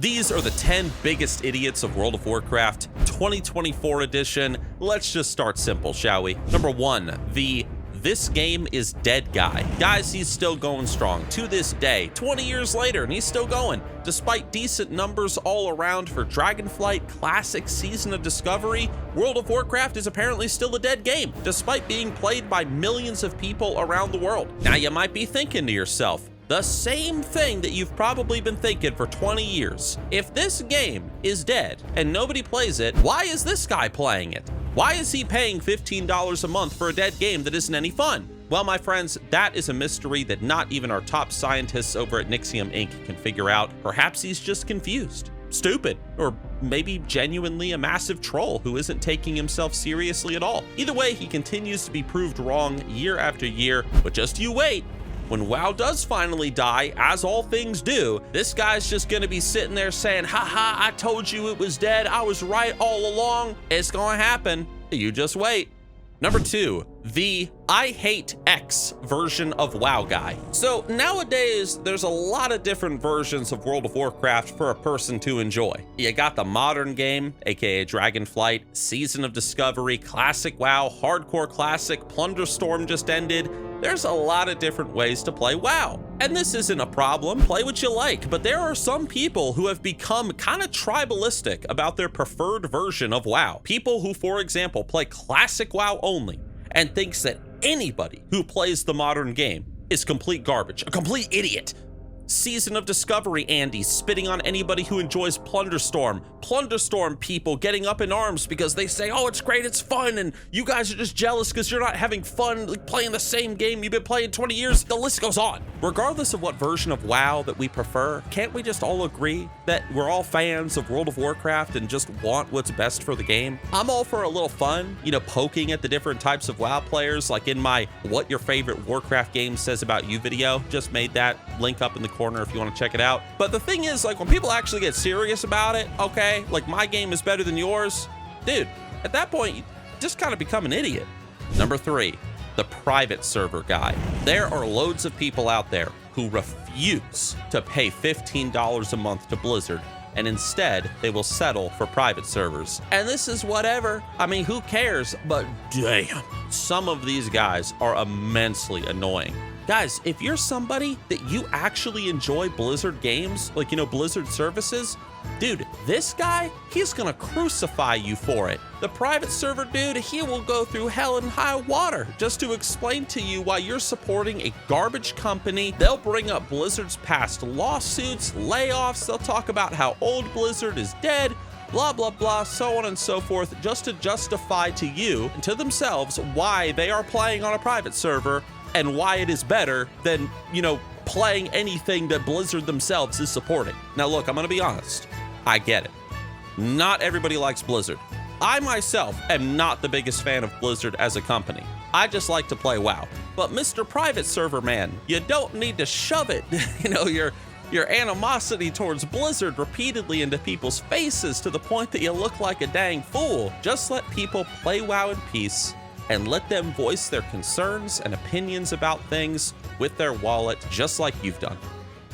These are the 10 biggest idiots of World of Warcraft 2024 edition. Let's just start simple, shall we? Number 1, the "this game is dead" guy. Guys, he's still going strong to this day, 20 years later, and he's still going. Despite decent numbers all around for Dragonflight Classic Season of Discovery, World of Warcraft is apparently still a dead game, despite being played by millions of people around the world. Now, you might be thinking to yourself, the same thing that you've probably been thinking for 20 years. If this game is dead and nobody plays it, why is this guy playing it? Why is he paying $15 a month for a dead game that isn't any fun? Well, my friends, that is a mystery that not even our top scientists over at Nixxiom Inc. can figure out. Perhaps he's just confused, stupid, or maybe genuinely a massive troll who isn't taking himself seriously at all. Either way, he continues to be proved wrong year after year, but just you wait. When WoW does finally die, as all things do, this guy's just gonna be sitting there saying, haha, I told you it was dead, I was right all along. It's gonna happen, you just wait. Number 2, the "I hate X" version of WoW guy. So nowadays, there's a lot of different versions of World of Warcraft for a person to enjoy. You got the modern game, aka Dragonflight, Season of Discovery, Classic WoW, Hardcore Classic, Plunderstorm just ended. There's a lot of different ways to play WoW. And this isn't a problem, play what you like, but there are some people who have become kind of tribalistic about their preferred version of WoW. People who, for example, play Classic WoW only and thinks that anybody who plays the modern game is complete garbage, a complete idiot. Season of Discovery Andy spitting on anybody who enjoys Plunderstorm. Plunderstorm people getting up in arms because they say, oh, it's great, it's fun, and you guys are just jealous because you're not having fun like, playing the same game you've been playing 20 years. The list goes on. Regardless of what version of WoW that we prefer, can't we just all agree that we're all fans of World of Warcraft and just want what's best for the game? I'm all for a little fun, you know, poking at the different types of WoW players, like in my What Your Favorite Warcraft Game Says About You video. Just made that link up in the corner if you want to check it out. But the thing is, like, when people actually get serious about it, okay, like my game is better than yours, dude, at that point, you just kind of become an idiot. Number 3, the private server guy. There are loads of people out there who refuse to pay $15 a month to Blizzard, and instead they will settle for private servers. And this is whatever. I mean, who cares? But damn, some of these guys are immensely annoying. Guys, if you're somebody that you actually enjoy Blizzard games, like, you know, Blizzard services, dude, this guy, he's gonna crucify you for it. The private server dude, he will go through hell and high water just to explain to you why you're supporting a garbage company. They'll bring up Blizzard's past lawsuits, layoffs, they'll talk about how old Blizzard is dead, blah, blah, blah, so on and so forth, just to justify to you and to themselves why they are playing on a private server and why it is better than, you know, playing anything that Blizzard themselves is supporting. Now look, I'm gonna be honest, I get it. Not everybody likes Blizzard. I myself am not the biggest fan of Blizzard as a company. I just like to play WoW. But Mr. Private Server Man, you don't need to shove it, you know, your animosity towards Blizzard repeatedly into people's faces to the point that you look like a dang fool. Just let people play WoW in peace and let them voice their concerns and opinions about things with their wallet, just like you've done.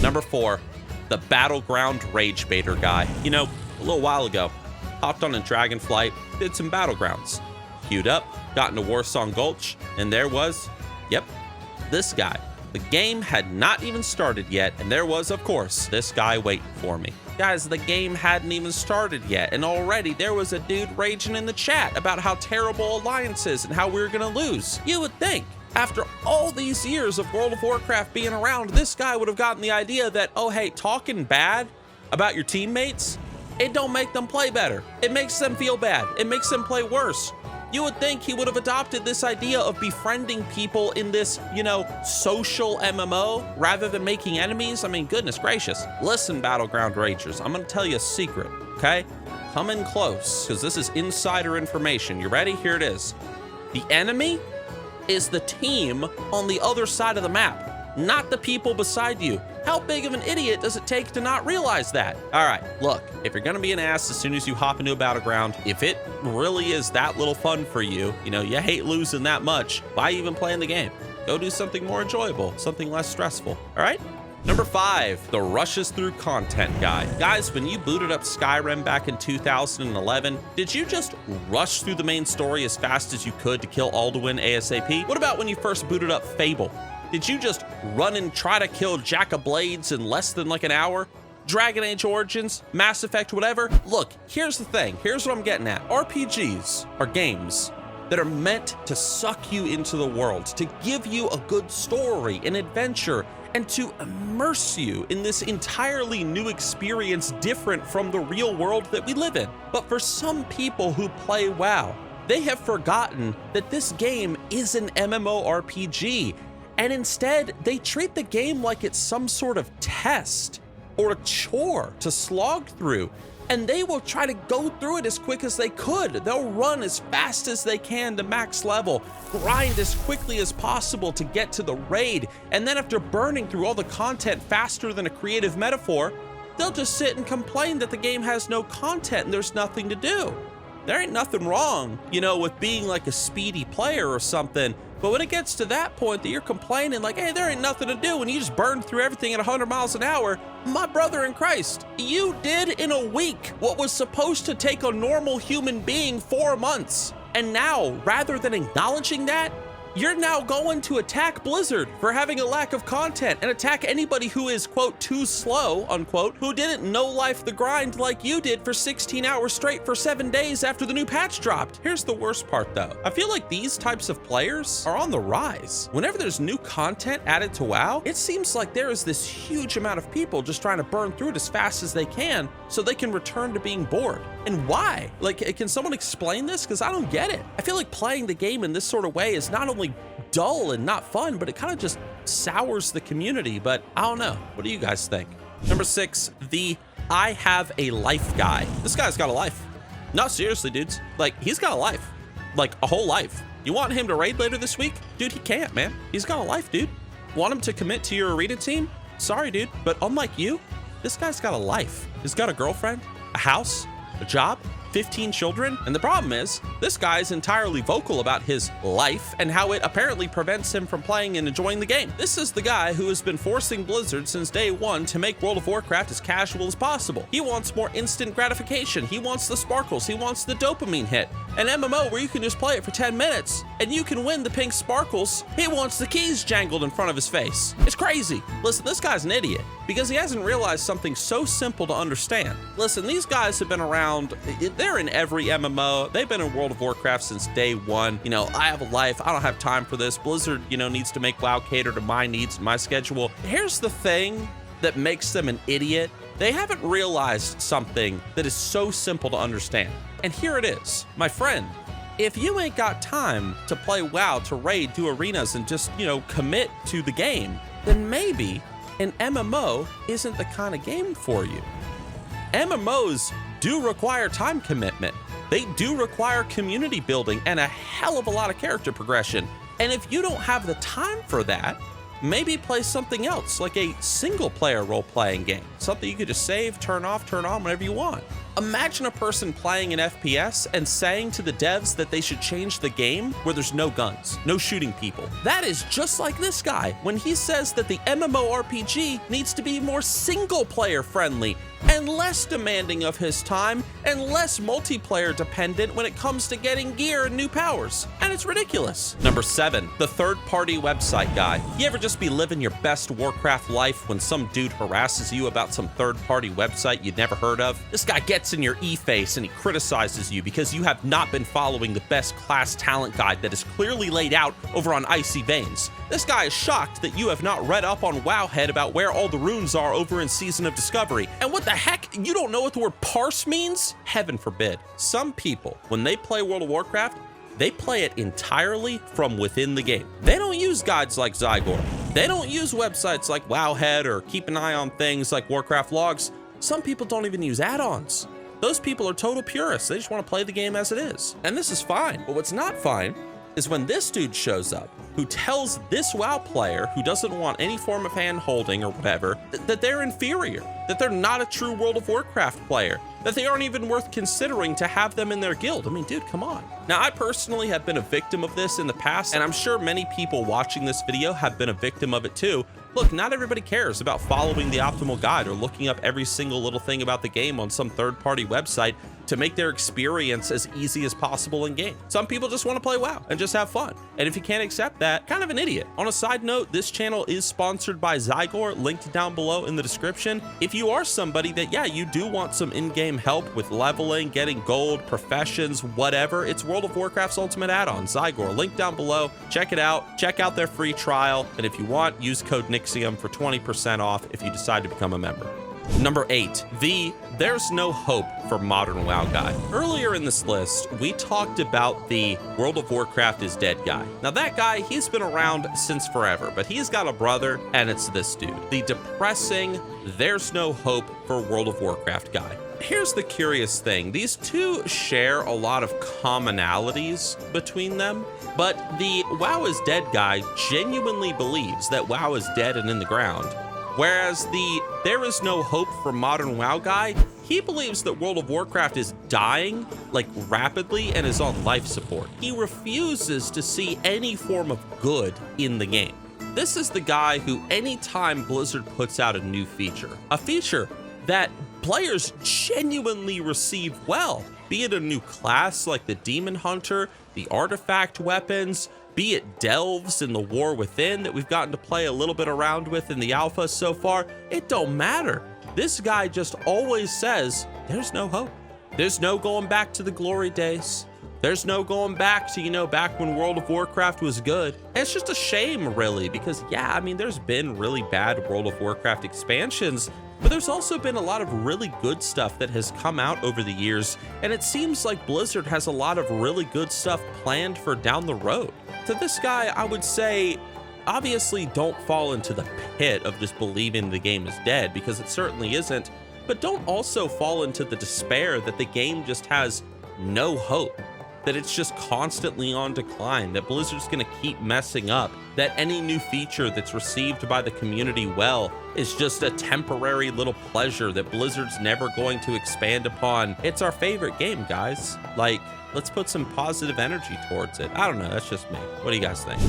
Number 4, the Battleground Rage Baiter guy. You know, a little while ago, hopped on a Dragonflight, did some Battlegrounds. Queued up, got into Warsong Gulch, and there was, yep, this guy. The game had not even started yet, and there was, of course, this guy waiting for me. Guys, the game hadn't even started yet, and already there was a dude raging in the chat about how terrible Alliance is and how we were gonna lose. You would think, after all these years of World of Warcraft being around, this guy would have gotten the idea that, oh hey, talking bad about your teammates, it don't make them play better. It makes them feel bad. It makes them play worse. You would think he would have adopted this idea of befriending people in this, you know, social MMO rather than making enemies. I mean, goodness gracious. Listen, Battleground Ragers, I'm gonna tell you a secret, okay? Come in close, because this is insider information. You ready? Here it is. The enemy is the team on the other side of the map, not the people beside you. How big of an idiot does it take to not realize that? All right, look, if you're gonna be an ass as soon as you hop into a battleground, if it really is that little fun for you, you know, you hate losing that much, why even play in the game? Go do something more enjoyable, something less stressful, all right? Number 5, the rushes through content guy. Guys, when you booted up Skyrim back in 2011, did you just rush through the main story as fast as you could to kill Alduin ASAP? What about when you first booted up Fable? Did you just run and try to kill Jack of Blades in less than like an hour? Dragon Age Origins, Mass Effect, whatever? Look, here's the thing. Here's what I'm getting at. RPGs are games that are meant to suck you into the world, to give you a good story, an adventure, and to immerse you in this entirely new experience different from the real world that we live in. But for some people who play WoW, they have forgotten that this game is an MMORPG, and instead they treat the game like it's some sort of test or a chore to slog through, and they will try to go through it as quick as they could. They'll run as fast as they can to max level, grind as quickly as possible to get to the raid, and then after burning through all the content faster than a creative metaphor, they'll just sit and complain that the game has no content and there's nothing to do. There ain't nothing wrong, you know, with being like a speedy player or something, but when it gets to that point that you're complaining like, hey, there ain't nothing to do, and you just burned through everything at 100 miles an hour, my brother in Christ, you did in a week what was supposed to take a normal human being 4 months. And now, rather than acknowledging that, you're now going to attack Blizzard for having a lack of content and attack anybody who is, quote, too slow, unquote, who didn't know life the grind like you did for 16 hours straight for 7 days after the new patch dropped. Here's the worst part though. I feel like these types of players are on the rise. Whenever there's new content added to WoW, it seems like there is this huge amount of people just trying to burn through it as fast as they can so they can return to being bored. And why? Like, can someone explain this? Because I don't get it. I feel like playing the game in this sort of way is not only dull and not fun, but it kind of just sours the community. But I don't know. What do you guys think? Number 6, the I have a life guy. This guy's got a life. No, seriously, dudes. Like, he's got a life. Like, a whole life. You want him to raid later this week? Dude, he can't, man. He's got a life, dude. Want him to commit to your arena team? Sorry, dude. But unlike you, this guy's got a life. He's got a girlfriend, a house, a job, 15 children, and the problem is, this guy is entirely vocal about his life and how it apparently prevents him from playing and enjoying the game. This is the guy who has been forcing Blizzard since day one to make World of Warcraft as casual as possible. He wants more instant gratification. He wants the sparkles. He wants the dopamine hit. An MMO where you can just play it for 10 minutes and you can win the pink sparkles. He wants the keys jangled in front of his face. It's crazy. Listen, this guy's an idiot because he hasn't realized something so simple to understand. Listen, these guys have been around. They're in every MMO. They've been in World of Warcraft since day one. You know, I have a life. I don't have time for this. Blizzard, you know, needs to make WoW cater to my needs and my schedule. Here's the thing that makes them an idiot. They haven't realized something that is so simple to understand. And here it is. My friend, if you ain't got time to play WoW, to raid, do arenas, and just, you know, commit to the game, then maybe an MMO isn't the kind of game for you. MMOs do require time commitment. They do require community building and a hell of a lot of character progression. And if you don't have the time for that, maybe play something else, like a single player role-playing game. Something you could just save, turn off, turn on whenever you want. Imagine a person playing an FPS and saying to the devs that they should change the game where there's no guns, no shooting people. That is just like this guy when he says that the MMORPG needs to be more single-player friendly and less demanding of his time and less multiplayer dependent when it comes to getting gear and new powers. And it's ridiculous. Number 7, the third-party website guy. You ever just be living your best Warcraft life when some dude harasses you about some third-party website you'd never heard of? This guy gets in your e-face and he criticizes you because you have not been following the best class talent guide that is clearly laid out over on Icy Veins. This guy is shocked that you have not read up on Wowhead about where all the runes are over in Season of Discovery. And what the heck? You don't know what the word parse means? Heaven forbid. Some people, when they play World of Warcraft, they play it entirely from within the game. They don't use guides like Zygor. They don't use websites like Wowhead or keep an eye on things like Warcraft logs. Some people don't even use add-ons. Those people are total purists. They just want to play the game as it is. And this is fine. But what's not fine is when this dude shows up who tells this WoW player who doesn't want any form of hand-holding or whatever that they're inferior, that they're not a true World of Warcraft player, that they aren't even worth considering to have them in their guild. I mean, dude, come on. Now, I personally have been a victim of this in the past, and I'm sure many people watching this video have been a victim of it too, Look, not everybody cares about following the optimal guide or looking up every single little thing about the game on some third-party website to make their experience as easy as possible in game. Some people just want to play WoW and just have fun. And if you can't accept that, kind of an idiot. On a side note, this channel is sponsored by Zygor, linked down below in the description. If you are somebody that, yeah, you do want some in-game help with leveling, getting gold, professions, whatever, it's World of Warcraft's ultimate add-on, Zygor, linked down below. Check it out. Check out their free trial. And if you want, use code Nixxiom for 20% off if you decide to become a member. Number 8, the There's No Hope for Modern WoW guy. Earlier in this list, we talked about the World of Warcraft is dead guy. Now that guy, he's been around since forever, but he's got a brother, and it's this dude. The depressing There's No Hope for World of Warcraft guy. Here's the curious thing. These two share a lot of commonalities between them, but the WoW is dead guy genuinely believes that WoW is dead and in the ground. Whereas the There Is No Hope for Modern WoW guy, he believes that World of Warcraft is dying, like rapidly, and is on life support. He refuses to see any form of good in the game. This is the guy who, anytime Blizzard puts out a new feature, a feature that players genuinely receive well, be it a new class like the Demon Hunter, the artifact weapons, be it delves in the War Within that we've gotten to play a little bit around with in the alpha so far, it don't matter. This guy just always says, there's no hope. There's no going back to the glory days. There's no going back to, you know, back when World of Warcraft was good. And it's just a shame, really, because, yeah, I mean, there's been really bad World of Warcraft expansions, but there's also been a lot of really good stuff that has come out over the years, and it seems like Blizzard has a lot of really good stuff planned for down the road. To this guy, I would say, obviously don't fall into the pit of just believing the game is dead, because it certainly isn't, but don't also fall into the despair that the game just has no hope, that it's just constantly on decline, that Blizzard's gonna keep messing up, that any new feature that's received by the community well is just a temporary little pleasure that Blizzard's never going to expand upon. It's our favorite game, guys. Like, let's put some positive energy towards it. I don't know, that's just me. What do you guys think?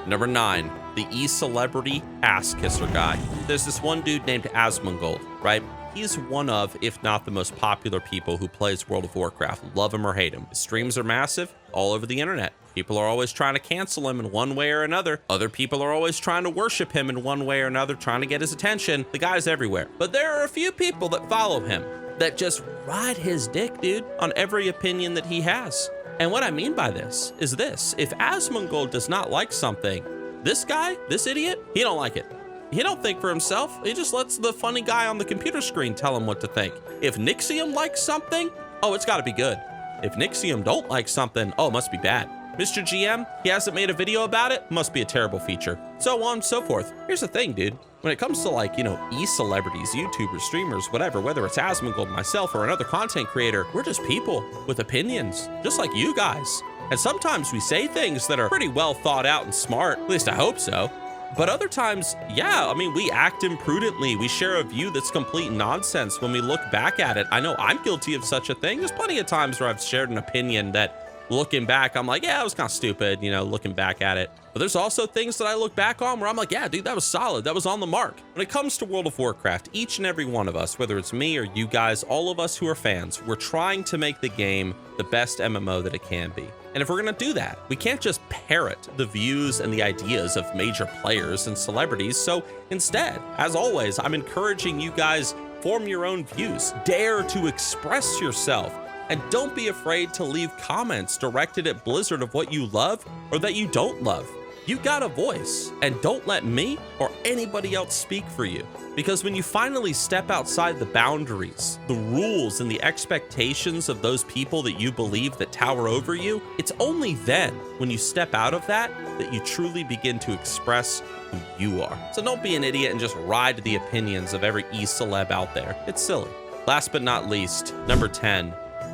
Number 9, the E-celebrity ass kisser guy. There's this one dude named Asmongold, right? He's one of, if not the most popular people who plays World of Warcraft. Love him or hate him. His streams are massive all over the internet. People are always trying to cancel him in one way or another. Other people are always trying to worship him in one way or another, trying to get his attention. The guy's everywhere. But there are a few people that follow him that just ride his dick, dude, on every opinion that he has. And what I mean by this is this. If Asmongold does not like something, this guy, this idiot, he don't like it. He don't think for himself. He just lets the funny guy on the computer screen tell him what to think. If Nixxiom likes something, oh, it's gotta be good. If Nixxiom don't like something, oh, it must be bad. Mr. GM, he hasn't made a video about it, must be a terrible feature. So on and so forth. Here's the thing, dude. When it comes to, like, you know, e-celebrities, YouTubers, streamers, whatever, whether it's Asmongold, myself, or another content creator, we're just people with opinions, just like you guys. And sometimes we say things that are pretty well thought out and smart, at least I hope so. But other times, yeah, I mean, we act imprudently. We share a view that's complete nonsense when we look back at it. I know I'm guilty of such a thing. There's plenty of times where I've shared an opinion that, looking back, I'm like, yeah, it was kind of stupid, you know, looking back at it. But there's also things that I look back on where I'm like, yeah, dude, that was solid. That was on the mark. When it comes to World of Warcraft, each and every one of us, whether it's me or you guys, all of us who are fans, we're trying to make the game the best MMO that it can be. And if we're gonna do that, we can't just parrot the views and the ideas of major players and celebrities. So instead, as always, I'm encouraging you guys, form your own views, dare to express yourself, and don't be afraid to leave comments directed at Blizzard of what you love or that you don't love. You got a voice, and don't let me or anybody else speak for you. Because when you finally step outside the boundaries, the rules, and the expectations of those people that you believe that tower over you, it's only then, when you step out of that, that you truly begin to express who you are. So don't be an idiot and just ride the opinions of every e-celeb out there. It's silly. Last but not least, number 10,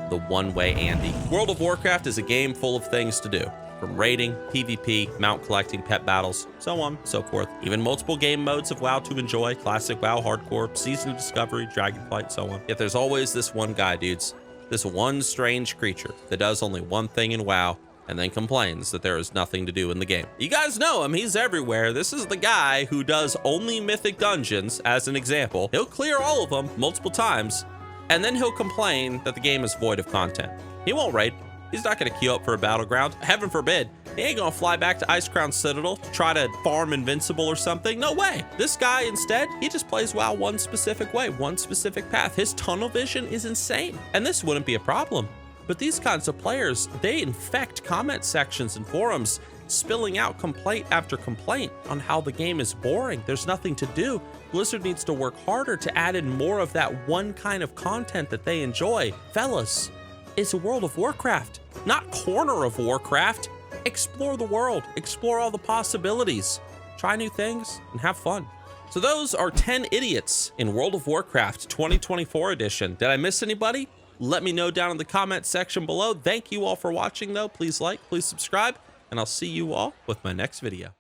the one-way Andy. World of Warcraft is a game full of things to do. From raiding, PvP, mount collecting, pet battles, so on, so forth. Even multiple game modes of WoW to enjoy, classic WoW, hardcore, season of discovery, Dragonflight, so on. Yet there's always this one guy, dudes. This one strange creature that does only one thing in WoW, and then complains that there is nothing to do in the game. You guys know him, he's everywhere. This is the guy who does only mythic dungeons, as an example. He'll clear all of them multiple times, and then he'll complain that the game is void of content. He won't raid. He's not gonna queue up for a battleground. Heaven forbid. He ain't gonna fly back to Icecrown Citadel to try to farm Invincible or something. No way. This guy instead, he just plays WoW one specific way, one specific path. His tunnel vision is insane. And this wouldn't be a problem. But these kinds of players, they infect comment sections and forums, spilling out complaint after complaint on how the game is boring. There's nothing to do. Blizzard needs to work harder to add in more of that one kind of content that they enjoy. Fellas, it's a World of Warcraft, not corner of Warcraft. Explore the world, explore all the possibilities, try new things, and have fun. So those are 10 idiots in World of Warcraft 2024 edition. Did I miss anybody? Let me know down in the comment section below. Thank you all for watching though. Please like, please subscribe, and I'll see you all with my next video.